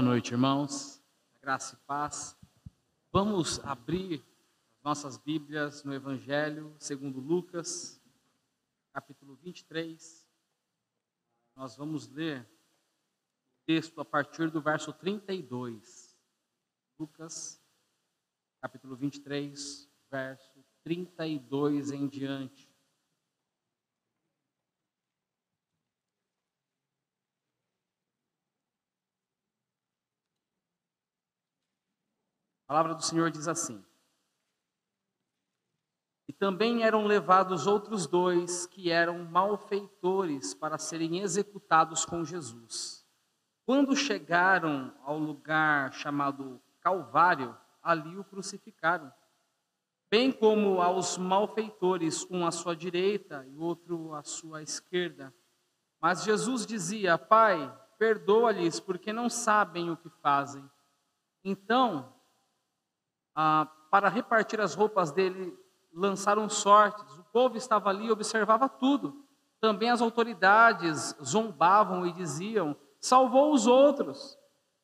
Boa noite, irmãos. Graça e paz. Vamos abrir as nossas Bíblias no Evangelho segundo Lucas, capítulo 23. Nós vamos ler o texto a partir do verso 32. Lucas, capítulo 23, verso 32 em diante. A palavra do Senhor diz assim: E também eram levados outros dois que eram malfeitores para serem executados com Jesus. Quando chegaram ao lugar chamado Calvário, ali o crucificaram, bem como aos malfeitores, um à sua direita e outro à sua esquerda. Mas Jesus dizia: Pai, perdoa-lhes, porque não sabem o que fazem. Então, para repartir as roupas dele, lançaram sortes. O povo estava ali e observava tudo. Também as autoridades zombavam e diziam: salvou os outros,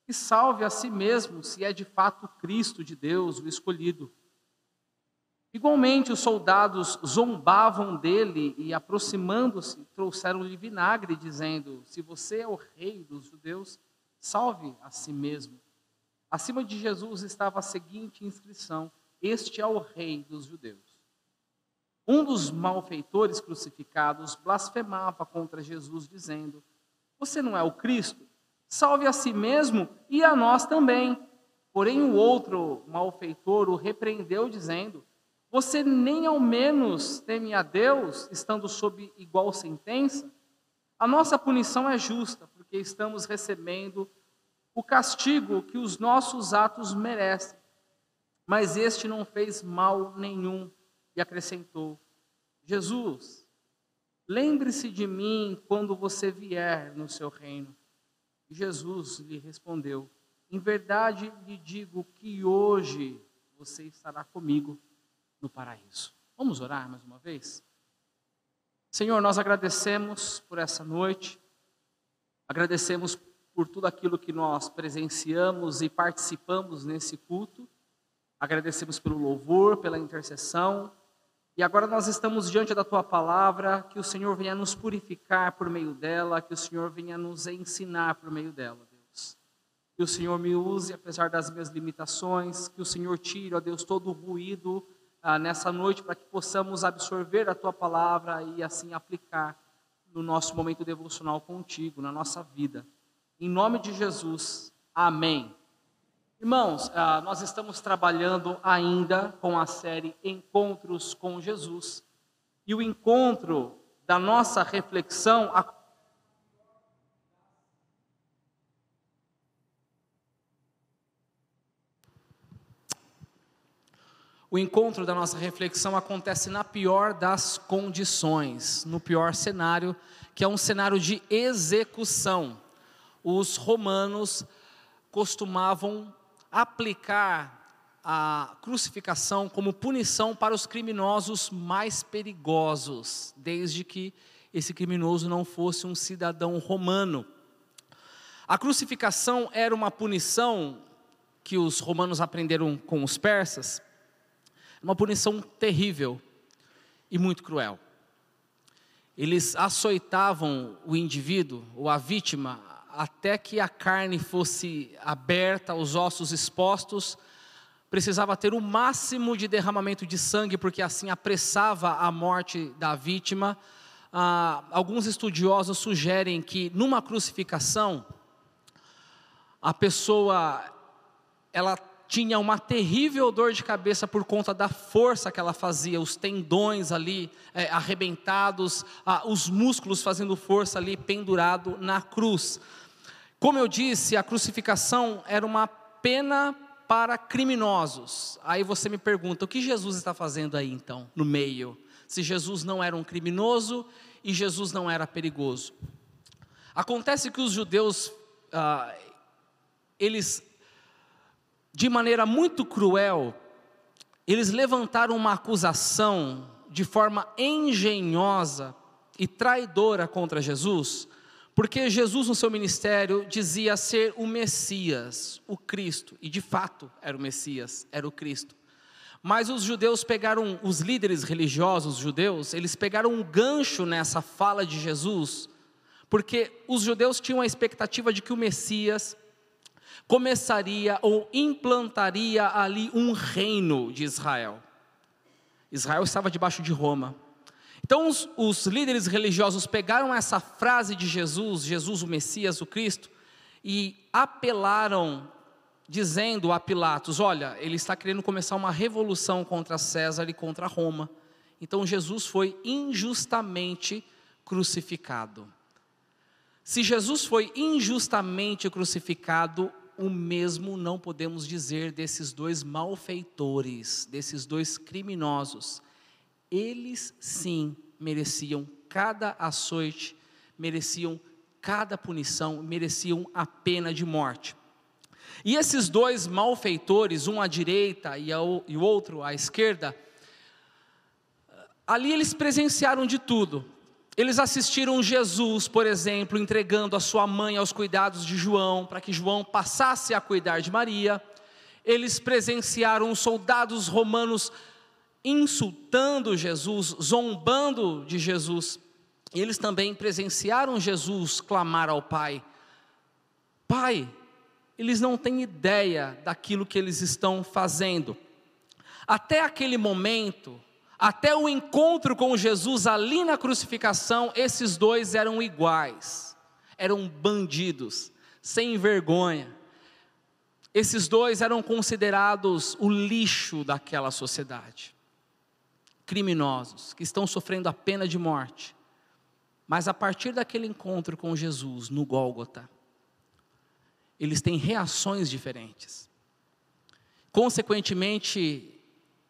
e salve a si mesmo, se é de fato Cristo de Deus, o escolhido. Igualmente os soldados zombavam dele e, aproximando-se, trouxeram-lhe vinagre, dizendo: se você é o rei dos judeus, salve a si mesmo. Acima de Jesus estava a seguinte inscrição: este é o rei dos judeus. Um dos malfeitores crucificados blasfemava contra Jesus, dizendo: você não é o Cristo? Salve a si mesmo e a nós também. Porém o outro malfeitor o repreendeu, dizendo: você nem ao menos teme a Deus, estando sob igual sentença? A nossa punição é justa, porque estamos recebendo o castigo que os nossos atos merecem. Mas este não fez mal nenhum, e acrescentou: Jesus, lembre-se de mim quando você vier no seu reino. E Jesus lhe respondeu: em verdade lhe digo que hoje você estará comigo no paraíso. Vamos orar mais uma vez? Senhor, nós agradecemos por essa noite, agradecemos por tudo aquilo que nós presenciamos e participamos nesse culto. Agradecemos pelo louvor, pela intercessão. E agora nós estamos diante da Tua palavra, que o Senhor venha nos purificar por meio dela, que o Senhor venha nos ensinar por meio dela, Deus. Que o Senhor me use, apesar das minhas limitações, que o Senhor tire, ó Deus, todo o ruído nessa noite, para que possamos absorver a Tua palavra e assim aplicar no nosso momento devocional contigo, na nossa vida. Em nome de Jesus, amém. Irmãos, nós estamos trabalhando ainda com a série Encontros com Jesus. E o encontro da nossa reflexão... O encontro da nossa reflexão acontece na pior das condições, no pior cenário, que é um cenário de execução. Os romanos costumavam aplicar a crucificação como punição para os criminosos mais perigosos, desde que esse criminoso não fosse um cidadão romano. A crucificação era uma punição que os romanos aprenderam com os persas, uma punição terrível e muito cruel. Eles açoitavam o indivíduo ou a vítima até que a carne fosse aberta, os ossos expostos. Precisava ter o máximo de derramamento de sangue, porque assim apressava a morte da vítima. Alguns estudiosos sugerem que numa crucificação, a pessoa ela tinha uma terrível dor de cabeça por conta da força que ela fazia, os tendões ali arrebentados, os músculos fazendo força ali pendurado na cruz. Como eu disse, a crucificação era uma pena para criminosos. Aí você me pergunta, o que Jesus está fazendo aí então, no meio? Se Jesus não era um criminoso e Jesus não era perigoso. Acontece que os judeus, eles, de maneira muito cruel, eles levantaram uma acusação de forma engenhosa e traidora contra Jesus, Porque Jesus no seu ministério dizia ser o Messias, o Cristo, e de fato era o Messias, era o Cristo. Mas os judeus pegaram, os líderes religiosos judeus, eles pegaram um gancho nessa fala de Jesus, porque os judeus tinham a expectativa de que o Messias começaria ou implantaria ali um reino de Israel. Israel estava debaixo de Roma. Então os líderes religiosos pegaram essa frase de Jesus, Jesus o Messias, o Cristo, e apelaram, dizendo a Pilatos, olha, ele está querendo começar uma revolução contra César e contra Roma. Então Jesus foi injustamente crucificado. Se Jesus foi injustamente crucificado, o mesmo não podemos dizer desses dois malfeitores, desses dois criminosos. Eles sim mereciam cada açoite, mereciam cada punição, mereciam a pena de morte. E esses dois malfeitores, um à direita e o outro à esquerda, ali eles presenciaram de tudo. Eles assistiram Jesus, por exemplo, entregando a sua mãe aos cuidados de João, para que João passasse a cuidar de Maria. Eles presenciaram os soldados romanos insultando Jesus, zombando de Jesus. E eles também presenciaram Jesus clamar ao Pai. Pai, eles não têm ideia daquilo que eles estão fazendo. Até aquele momento, até o encontro com Jesus ali na crucificação, esses dois eram iguais, eram bandidos, sem vergonha. Esses dois eram considerados o lixo daquela sociedade, criminosos, que estão sofrendo a pena de morte. Mas a partir daquele encontro com Jesus no Gólgota, eles têm reações diferentes. Consequentemente,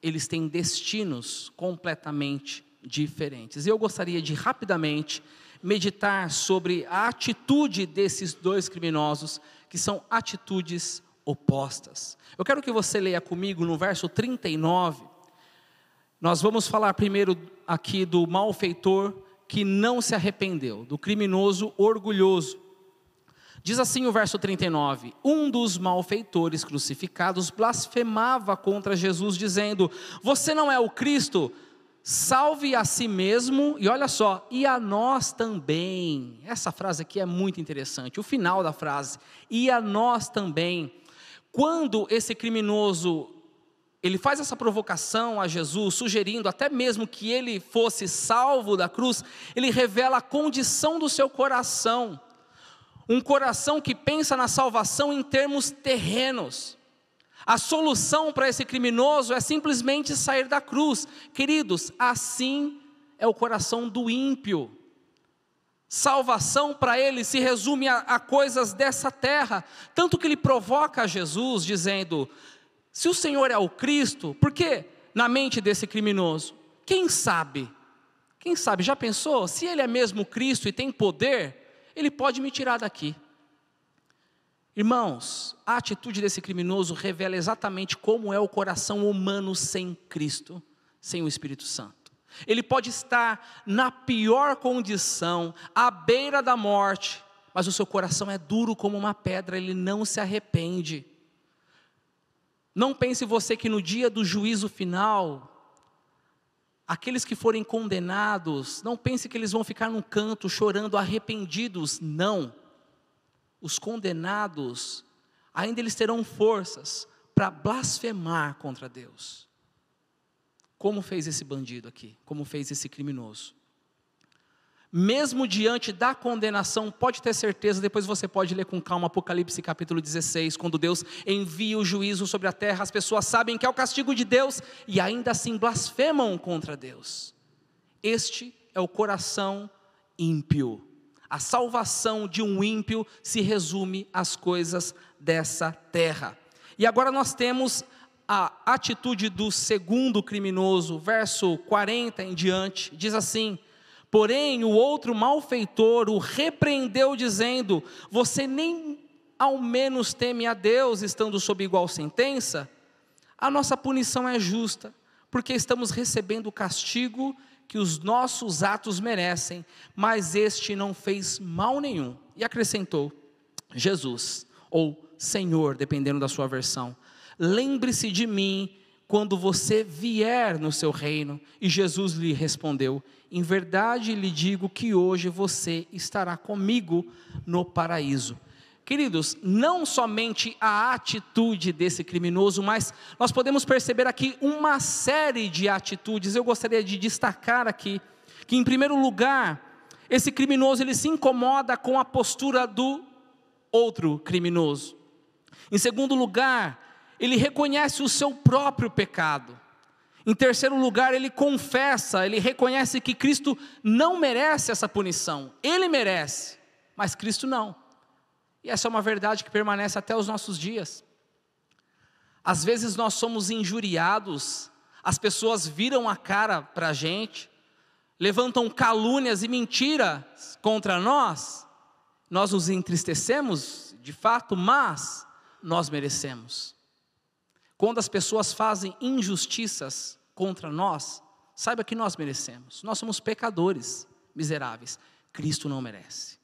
eles têm destinos completamente diferentes. E eu gostaria de rapidamente meditar sobre a atitude desses dois criminosos, que são atitudes opostas. Eu quero que você leia comigo no verso 39. Nós vamos falar primeiro aqui do malfeitor que não se arrependeu, do criminoso orgulhoso. Diz assim o verso 39, um dos malfeitores crucificados blasfemava contra Jesus, dizendo, você não é o Cristo? Salve a si mesmo, e olha só, e a nós também. Essa frase aqui é muito interessante, o final da frase, e a nós também. Quando esse criminoso, ele faz essa provocação a Jesus, sugerindo até mesmo que ele fosse salvo da cruz, ele revela a condição do seu coração. Um coração que pensa na salvação em termos terrenos. A solução para esse criminoso é simplesmente sair da cruz. Queridos, assim é o coração do ímpio. Salvação para ele se resume a coisas dessa terra. Tanto que ele provoca a Jesus dizendo, se o Senhor é o Cristo, por que na mente desse criminoso? Quem sabe? Quem sabe, já pensou? Se ele é mesmo Cristo e tem poder, ele pode me tirar daqui. Irmãos, a atitude desse criminoso revela exatamente como é o coração humano sem Cristo, sem o Espírito Santo. Ele pode estar na pior condição, à beira da morte, mas o seu coração é duro como uma pedra, ele não se arrepende. Não pense você que no dia do juízo final, aqueles que forem condenados, não pense que eles vão ficar num canto chorando arrependidos, não. Os condenados, ainda eles terão forças para blasfemar contra Deus. Como fez esse bandido aqui, como fez esse criminoso. Mesmo diante da condenação, pode ter certeza, depois você pode ler com calma Apocalipse capítulo 16, quando Deus envia o juízo sobre a terra, as pessoas sabem que é o castigo de Deus, e ainda assim blasfemam contra Deus. Este é o coração ímpio. A salvação de um ímpio se resume às coisas dessa terra. E agora nós temos a atitude do segundo criminoso, verso 40 em diante, diz assim, porém o outro malfeitor o repreendeu dizendo, você nem ao menos teme a Deus estando sob igual sentença? A nossa punição é justa, porque estamos recebendo o castigo que os nossos atos merecem, mas este não fez mal nenhum. E acrescentou: Jesus, ou Senhor, dependendo da sua versão, lembre-se de mim quando você vier no seu reino. E Jesus lhe respondeu: em verdade lhe digo que hoje você estará comigo no paraíso. Queridos, não somente a atitude desse criminoso, mas nós podemos perceber aqui uma série de atitudes. Eu gostaria de destacar aqui, que em primeiro lugar, esse criminoso ele se incomoda com a postura do outro criminoso. Em segundo lugar, ele reconhece o seu próprio pecado. Em terceiro lugar, ele confessa, ele reconhece que Cristo não merece essa punição. Ele merece, mas Cristo não. E essa é uma verdade que permanece até os nossos dias. Às vezes nós somos injuriados, as pessoas viram a cara para a gente, levantam calúnias e mentiras contra nós, nós nos entristecemos, de fato, mas nós merecemos. Quando as pessoas fazem injustiças contra nós, saiba que nós merecemos. Nós somos pecadores miseráveis. Cristo não merece.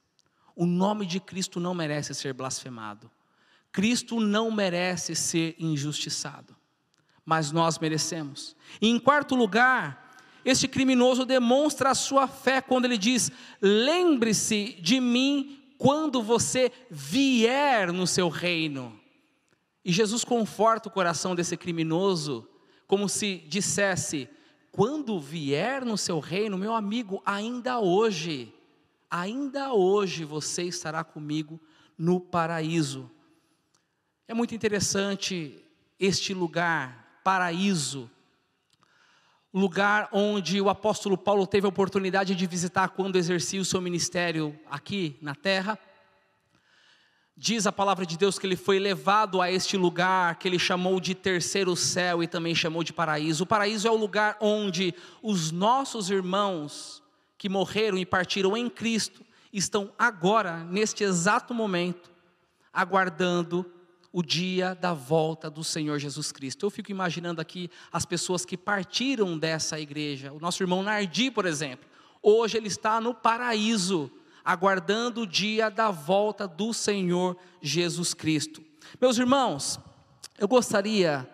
O nome de Cristo não merece ser blasfemado. Cristo não merece ser injustiçado. Mas nós merecemos. E em quarto lugar, este criminoso demonstra a sua fé quando ele diz: lembre-se de mim quando você vier no seu reino. E Jesus conforta o coração desse criminoso, como se dissesse: quando vier no seu reino, meu amigo, ainda hoje você estará comigo no paraíso. É muito interessante este lugar, paraíso, lugar onde o apóstolo Paulo teve a oportunidade de visitar quando exercia o seu ministério aqui na terra. Diz a palavra de Deus que ele foi levado a este lugar que ele chamou de terceiro céu e também chamou de paraíso. O paraíso é o lugar onde os nossos irmãos que morreram e partiram em Cristo estão agora, neste exato momento, aguardando o dia da volta do Senhor Jesus Cristo. Eu fico imaginando aqui as pessoas que partiram dessa igreja. O nosso irmão Nardi, por exemplo, hoje ele está no paraíso, aguardando o dia da volta do Senhor Jesus Cristo. Meus irmãos, eu gostaria,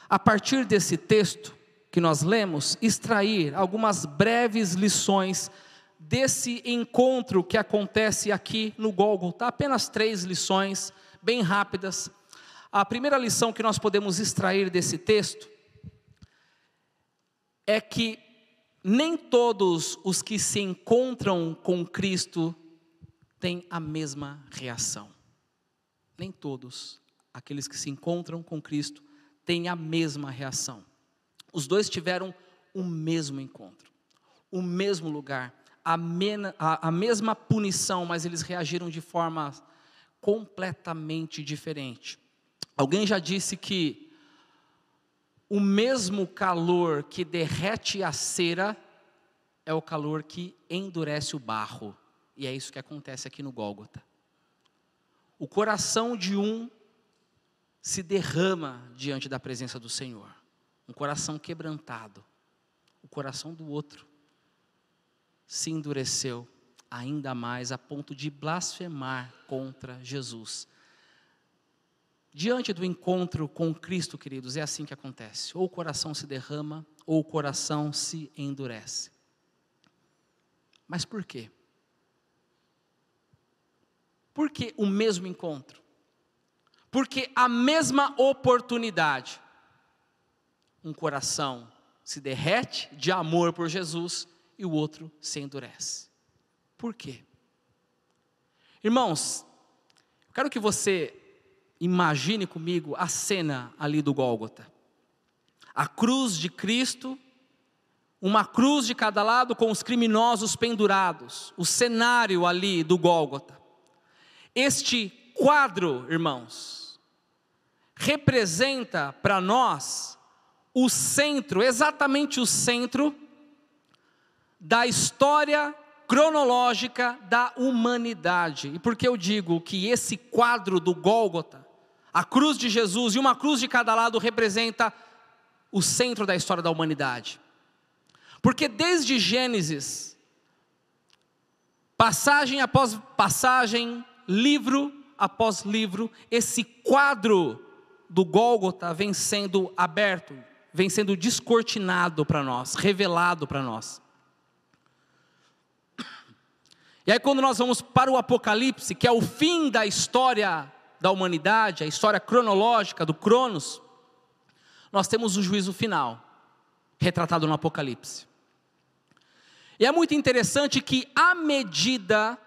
a partir desse texto que nós lemos, extrair algumas breves lições desse encontro que acontece aqui no Gólgota. Apenas 3 lições, bem rápidas. A primeira lição que nós podemos extrair desse texto é que nem todos os que se encontram com Cristo têm a mesma reação. Nem todos aqueles que se encontram com Cristo têm a mesma reação. Os dois tiveram o mesmo encontro, o mesmo lugar, a mesma punição, mas eles reagiram de forma completamente diferente. Alguém já disse que o mesmo calor que derrete a cera é o calor que endurece o barro. E é isso que acontece aqui no Gólgota. O coração de um se derrama diante da presença do Senhor. Um coração quebrantado. O coração do outro se endureceu ainda mais a ponto de blasfemar contra Jesus. Diante do encontro com Cristo, queridos, é assim que acontece. Ou o coração se derrama, ou o coração se endurece. Mas por quê? Por que o mesmo encontro? Porque a mesma oportunidade. Um coração se derrete de amor por Jesus e o outro se endurece. Por quê? Irmãos, eu quero que você imagine comigo a cena ali do Gólgota. A cruz de Cristo, uma cruz de cada lado com os criminosos pendurados. O cenário ali do Gólgota. Este quadro, irmãos, representa para nós o centro, exatamente o centro da história cronológica da humanidade. E por que eu digo que esse quadro do Gólgota, a cruz de Jesus e uma cruz de cada lado representa o centro da história da humanidade? Porque desde Gênesis, passagem após passagem, livro após livro, esse quadro do Gólgota vem sendo aberto, vem sendo descortinado para nós, revelado para nós. E aí quando nós vamos para o Apocalipse, que é o fim da história da humanidade, a história cronológica do Cronos, nós temos o juízo final, retratado no Apocalipse. E é muito interessante que a medida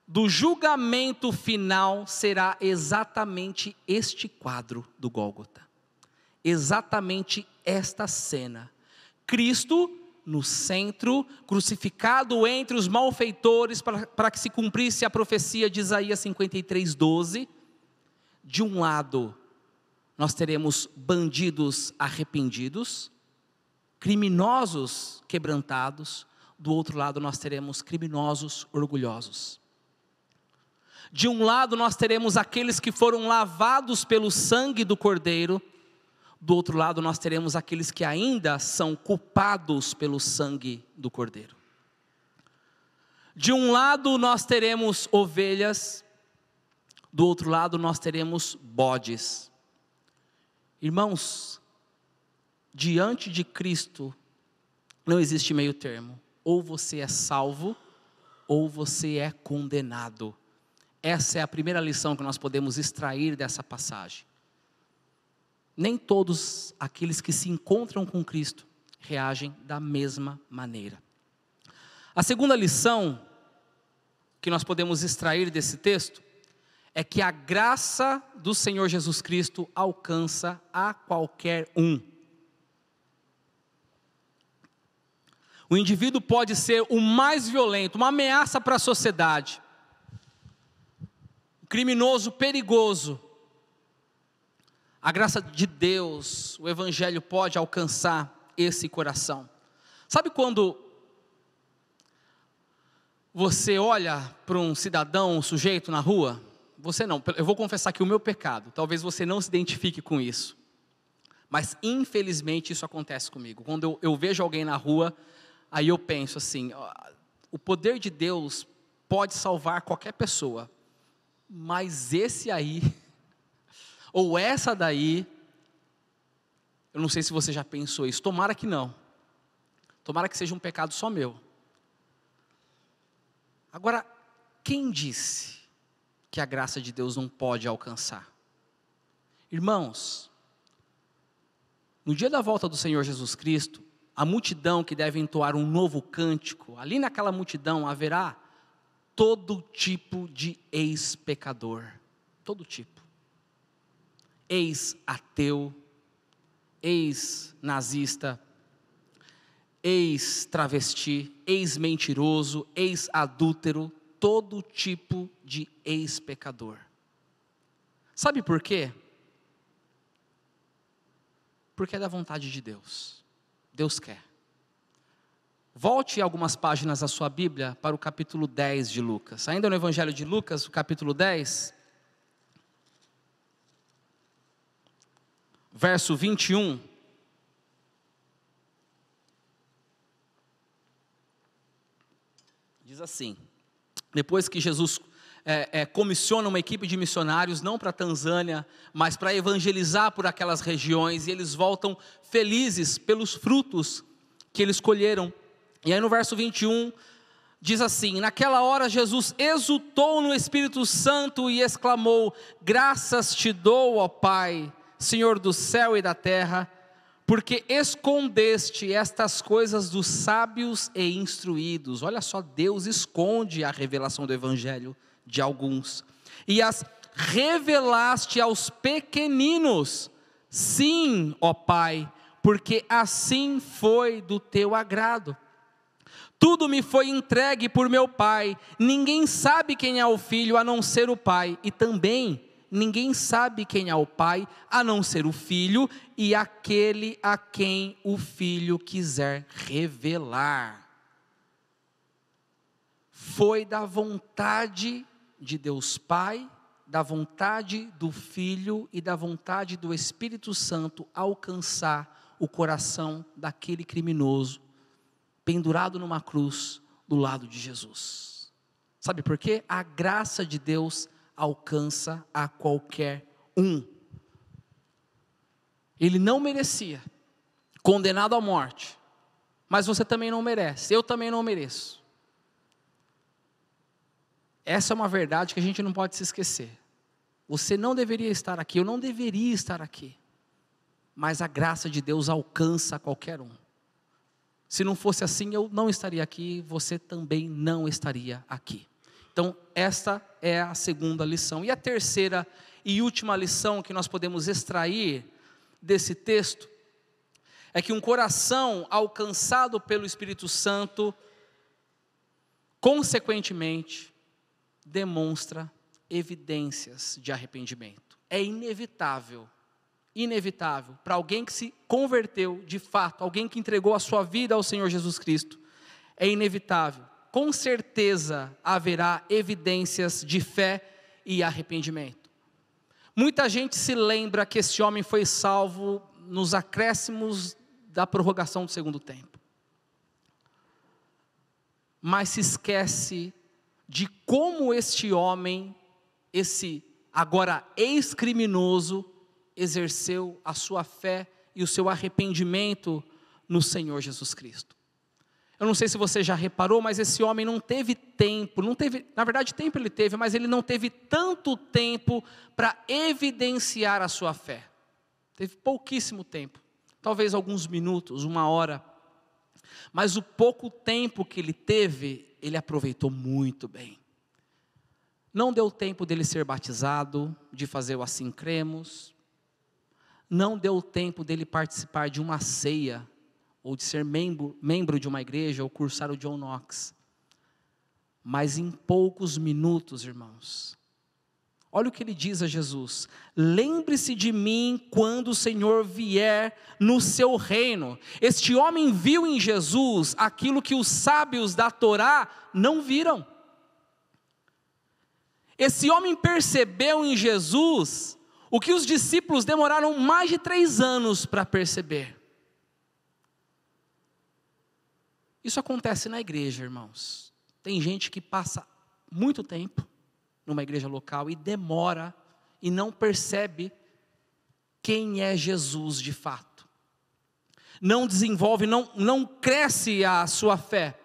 do julgamento final será exatamente este quadro do Gólgota. Exatamente esta cena. Cristo no centro, crucificado entre os malfeitores, para que se cumprisse a profecia de Isaías 53:12. De um lado, nós teremos bandidos arrependidos, criminosos quebrantados. Do outro lado, nós teremos criminosos orgulhosos. De um lado, nós teremos aqueles que foram lavados pelo sangue do Cordeiro. Do outro lado, nós teremos aqueles que ainda são culpados pelo sangue do Cordeiro. De um lado, nós teremos ovelhas. Do outro lado, nós teremos bodes. Irmãos, diante de Cristo, não existe meio termo. Ou você é salvo, ou você é condenado. Essa é a primeira lição que nós podemos extrair dessa passagem. Nem todos aqueles que se encontram com Cristo reagem da mesma maneira. A segunda lição que nós podemos extrair desse texto é que a graça do Senhor Jesus Cristo alcança a qualquer um. O indivíduo pode ser o mais violento, uma ameaça para a sociedade, um criminoso perigoso. A graça de Deus, o Evangelho pode alcançar esse coração. Sabe quando você olha para um cidadão, um sujeito na rua? Você não, eu vou confessar aqui o meu pecado, talvez você não se identifique com isso. Mas infelizmente isso acontece comigo. Quando eu vejo alguém na rua, aí eu penso assim, o poder de Deus pode salvar qualquer pessoa, mas esse aí, ou essa daí, eu não sei se você já pensou isso, tomara que não, tomara que seja um pecado só meu. Agora, quem disse que a graça de Deus não pode alcançar? Irmãos, no dia da volta do Senhor Jesus Cristo, a multidão que deve entoar um novo cântico, ali naquela multidão haverá todo tipo de ex-pecador, todo tipo. Ex-ateu, ex-nazista, ex-travesti, ex-mentiroso, ex-adúltero, todo tipo de ex-pecador. Sabe por quê? Porque é da vontade de Deus. Deus quer. Volte algumas páginas da sua Bíblia para o capítulo 10 de Lucas. Ainda no Evangelho de Lucas, o capítulo 10... verso 21, diz assim, depois que Jesus comissiona uma equipe de missionários, não para a Tanzânia, mas para evangelizar por aquelas regiões, e eles voltam felizes pelos frutos que eles colheram. E aí no verso 21, diz assim, naquela hora Jesus exultou no Espírito Santo e exclamou, graças te dou, ó Pai, Senhor do céu e da terra, porque escondeste estas coisas dos sábios e instruídos. Olha só, Deus esconde a revelação do Evangelho de alguns, e as revelaste aos pequeninos. Sim, ó Pai, porque assim foi do teu agrado. Tudo me foi entregue por meu Pai, ninguém sabe quem é o Filho a não ser o Pai, e também ninguém sabe quem é o Pai, a não ser o Filho, e aquele a quem o Filho quiser revelar. Foi da vontade de Deus Pai, da vontade do Filho e da vontade do Espírito Santo alcançar o coração daquele criminoso, pendurado numa cruz do lado de Jesus. Sabe por quê? A graça de Deus alcança a qualquer um. Ele não merecia, condenado à morte, mas você também não merece, eu também não mereço. Essa é uma verdade que a gente não pode se esquecer. Você não deveria estar aqui, eu não deveria estar aqui, mas a graça de Deus alcança qualquer um. Se não fosse assim, eu não estaria aqui, você também não estaria aqui. Então, esta é a segunda lição. E a terceira e última lição que nós podemos extrair desse texto é que um coração alcançado pelo Espírito Santo, consequentemente, demonstra evidências de arrependimento. É inevitável para alguém que se converteu de fato, alguém que entregou a sua vida ao Senhor Jesus Cristo, é inevitável, com certeza haverá evidências de fé e arrependimento. Muita gente se lembra que esse homem foi salvo nos acréscimos da prorrogação do segundo tempo, mas se esquece de como este homem, esse agora ex-criminoso, exerceu a sua fé e o seu arrependimento no Senhor Jesus Cristo. Eu não sei se você já reparou, mas esse homem não teve tempo, na verdade tempo ele teve, mas ele não teve tanto tempo para evidenciar a sua fé. Teve pouquíssimo tempo, talvez alguns minutos, 1 hora, mas o pouco tempo que ele teve, ele aproveitou muito bem. Não deu tempo dele ser batizado, de fazer o assim cremos, não deu tempo dele participar de uma ceia, ou de ser membro de uma igreja, ou cursar o John Knox. Mas em poucos minutos, irmãos, olha o que ele diz a Jesus: lembre-se de mim quando o Senhor vier no seu reino. Este homem viu em Jesus aquilo que os sábios da Torá não viram. Esse homem percebeu em Jesus o que os discípulos demoraram mais de 3 anos para perceber. Isso acontece na igreja, irmãos. Tem gente que passa muito tempo numa igreja local e demora e não percebe quem é Jesus de fato. Não desenvolve, não cresce a sua fé.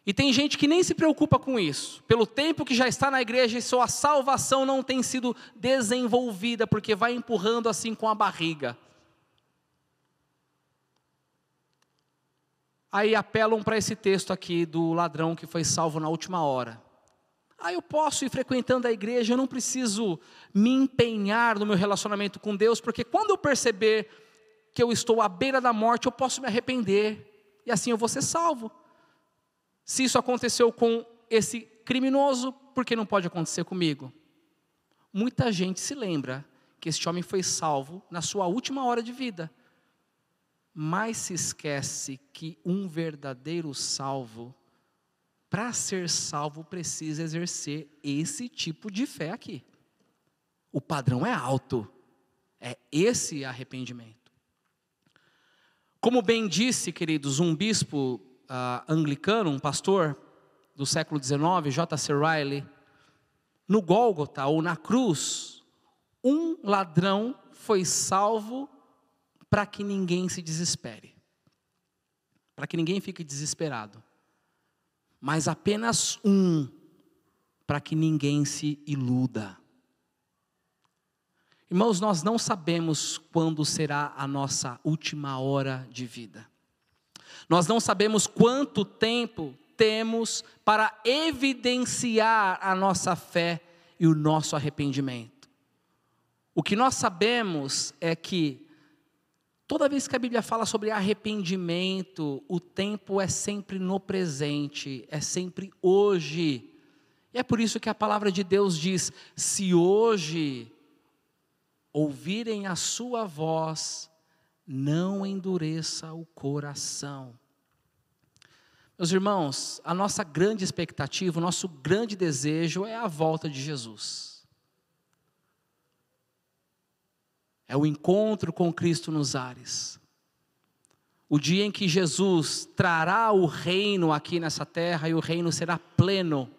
E tem gente que nem se preocupa com isso. Pelo tempo que já está na igreja e sua salvação não tem sido desenvolvida, porque vai empurrando assim com a barriga. Aí apelam para esse texto aqui do ladrão que foi salvo na última hora. Eu posso ir frequentando a igreja, eu não preciso me empenhar no meu relacionamento com Deus, porque quando eu perceber que eu estou à beira da morte, eu posso me arrepender, e assim eu vou ser salvo. Se isso aconteceu com esse criminoso, por que não pode acontecer comigo? Muita gente se lembra que este homem foi salvo na sua última hora de vida, mas se esquece que um verdadeiro salvo, para ser salvo, precisa exercer esse tipo de fé aqui. O padrão é alto, é esse arrependimento. Como bem disse, queridos, um bispo anglicano, um pastor do século XIX, J.C. Riley, no Gólgota, ou na cruz, um ladrão foi salvo para que ninguém se desespere, para que ninguém fique desesperado, mas apenas um, para que ninguém se iluda. Irmãos, nós não sabemos quando será a nossa última hora de vida. Nós não sabemos quanto tempo temos para evidenciar a nossa fé e o nosso arrependimento. O que nós sabemos é que toda vez que a Bíblia fala sobre arrependimento, o tempo é sempre no presente, é sempre hoje. E é por isso que a palavra de Deus diz: se hoje ouvirem a sua voz, não endureça o coração. Meus irmãos, a nossa grande expectativa, o nosso grande desejo é a volta de Jesus. É o encontro com Cristo nos ares. o dia em que Jesus trará o reino aqui nessa terra e o reino será pleno.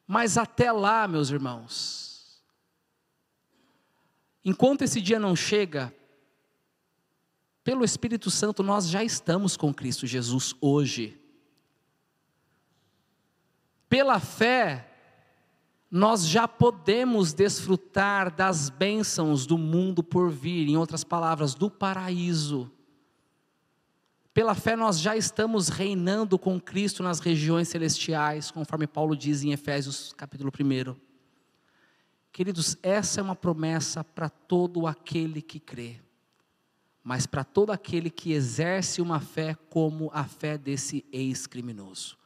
Mas até lá, meus irmãos, enquanto esse dia não chega, pelo Espírito Santo nós já estamos com Cristo Jesus hoje. Pela fé, nós já podemos desfrutar das bênçãos do mundo por vir, em outras palavras, do paraíso. Pela fé nós já estamos reinando com Cristo nas regiões celestiais, conforme Paulo diz em Efésios capítulo 1. Queridos, essa é uma promessa para todo aquele que crê, mas para todo aquele que exerce uma fé como a fé desse ex-criminoso.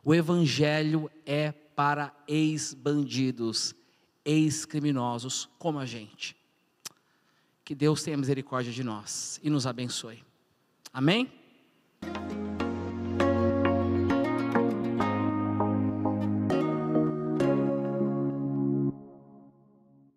O Evangelho é para ex-bandidos, ex-criminosos como a gente. Que Deus tenha misericórdia de nós e nos abençoe. Amém?